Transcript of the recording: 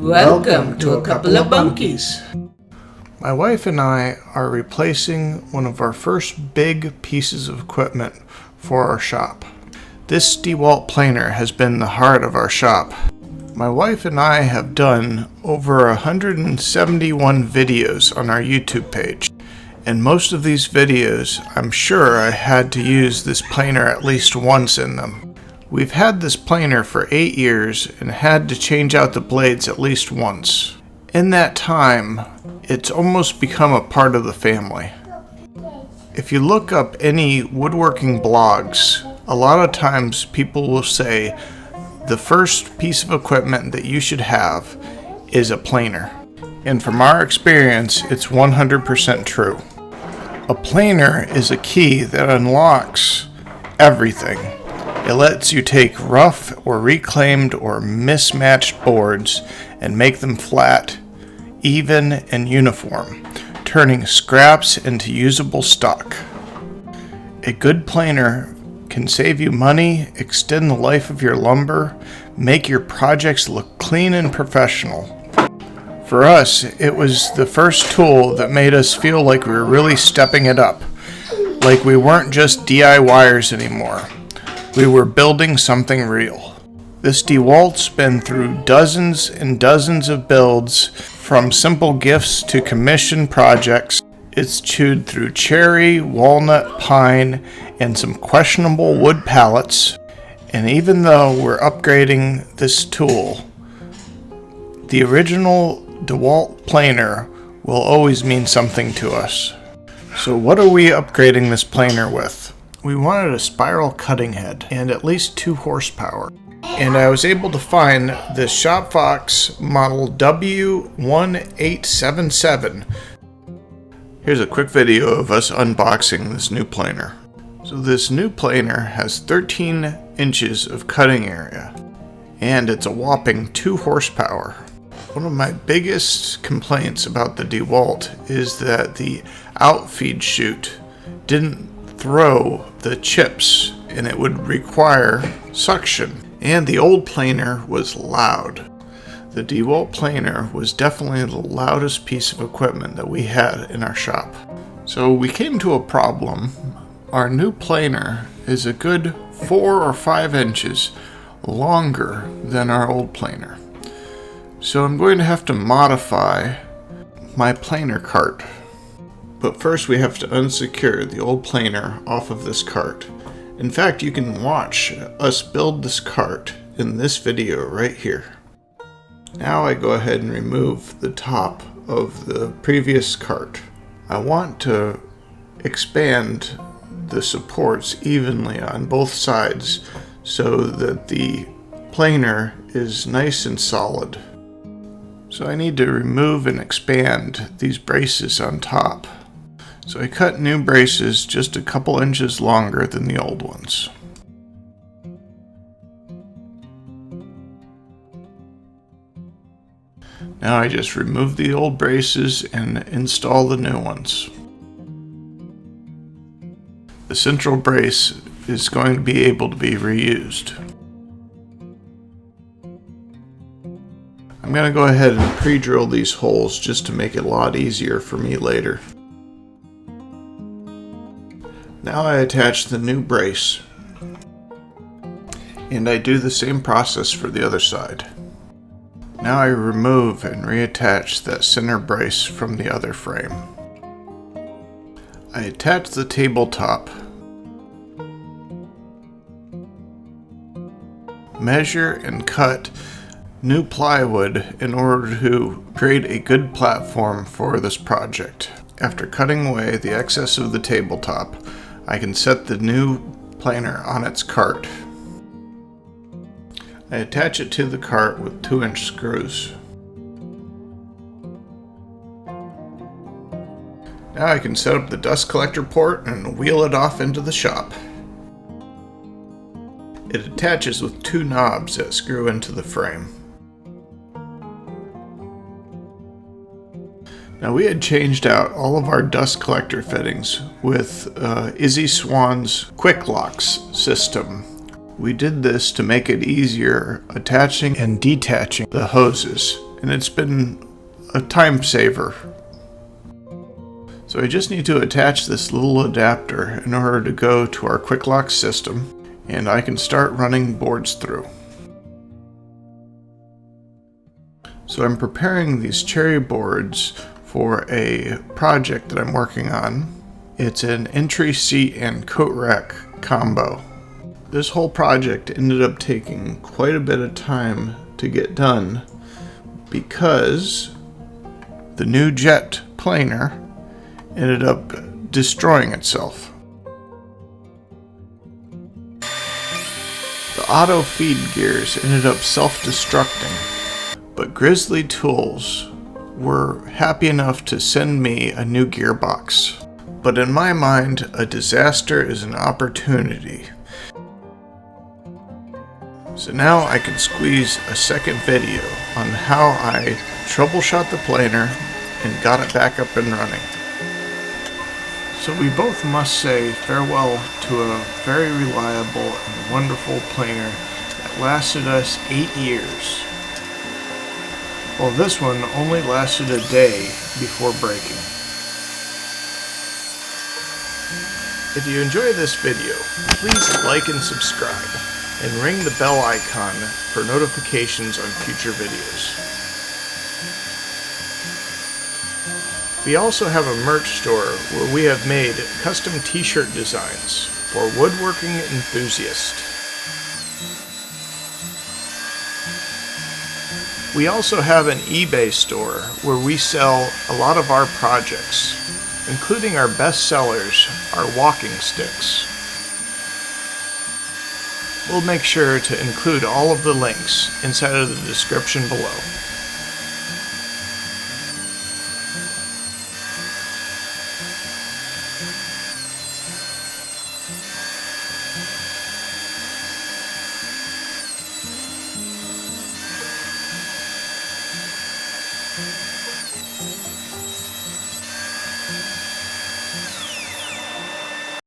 Welcome to a couple of bunkies. My wife and I are replacing one of our first big pieces of equipment for our shop. This DeWalt planer has been the heart of our shop. My wife and I have done over 171 videos on our YouTube page. And most of these videos, I'm sure I had to use this planer at least once in them. We've had this planer for 8 years and had to change out the blades at least once. In that time, it's almost become a part of the family. If you look up any woodworking blogs, a lot of times people will say the first piece of equipment that you should have is a planer. And from our experience, it's 100% true. A planer is a key that unlocks everything. It lets you take rough or reclaimed or mismatched boards and make them flat, even, and uniform, turning scraps into usable stock. A good planer can save you money, extend the life of your lumber, make your projects look clean and professional. For us, it was the first tool that made us feel like we were really stepping it up, like we weren't just DIYers anymore. We were building something real. This DeWalt's been through dozens and dozens of builds, from simple gifts to commission projects. It's chewed through cherry, walnut, pine, and some questionable wood pallets. And even though we're upgrading this tool, the original DeWalt planer will always mean something to us. So what are we upgrading this planer with? We wanted a spiral cutting head and at least 2 horsepower. And I was able to find the ShopFox model W1877. Here's a quick video of us unboxing this new planer. So this new planer has 13 inches of cutting area, and it's a whopping 2 horsepower. One of my biggest complaints about the DeWalt is that the outfeed chute didn't throw the chips, and it would require suction. And the old planer was loud. The DeWalt planer was definitely the loudest piece of equipment that we had in our shop. So we came to a problem. Our new planer is a good 4 or 5 inches longer than our old planer. So I'm going to have to modify my planer cart. But first we have to unsecure the old planer off of this cart. In fact, you can watch us build this cart in this video right here. Now I go ahead and remove the top of the previous cart. I want to expand the supports evenly on both sides so that the planer is nice and solid. So I need to remove and expand these braces on top. So I cut new braces just a couple inches longer than the old ones. Now I just remove the old braces and install the new ones. The central brace is going to be able to be reused. I'm going to go ahead and pre-drill these holes just to make it a lot easier for me later. Now I attach the new brace, and I do the same process for the other side. Now I remove and reattach that center brace from the other frame. I attach the tabletop, measure and cut new plywood in order to create a good platform for this project. After cutting away the excess of the tabletop, I can set the new planer on its cart. I attach it to the cart with 2-inch screws. Now I can set up the dust collector port and wheel it off into the shop. It attaches with 2 knobs that screw into the frame. Now we had changed out all of our dust collector fittings with Izzy Swan's Quick Locks system. We did this to make it easier attaching and detaching the hoses, and it's been a time saver. So I just need to attach this little adapter in order to go to our quick lock system, and I can start running boards through. So I'm preparing these cherry boards for a project that I'm working on. It's an entry seat and coat rack combo. This whole project ended up taking quite a bit of time to get done because the new jet planer ended up destroying itself. The auto feed gears ended up self-destructing, but Grizzly Tools were happy enough to send me a new gearbox. But in my mind, a disaster is an opportunity. So now I can squeeze a second video on how I troubleshot the planer and got it back up and running. So we both must say farewell to a very reliable and wonderful planer that lasted us 8 years. Well, this one only lasted a day before breaking. If you enjoy this video, please like and subscribe, and ring the bell icon for notifications on future videos. We also have a merch store where we have made custom t-shirt designs for woodworking enthusiasts. We also have an eBay store where we sell a lot of our projects, including our best sellers, our walking sticks. We'll make sure to include all of the links inside of the description below.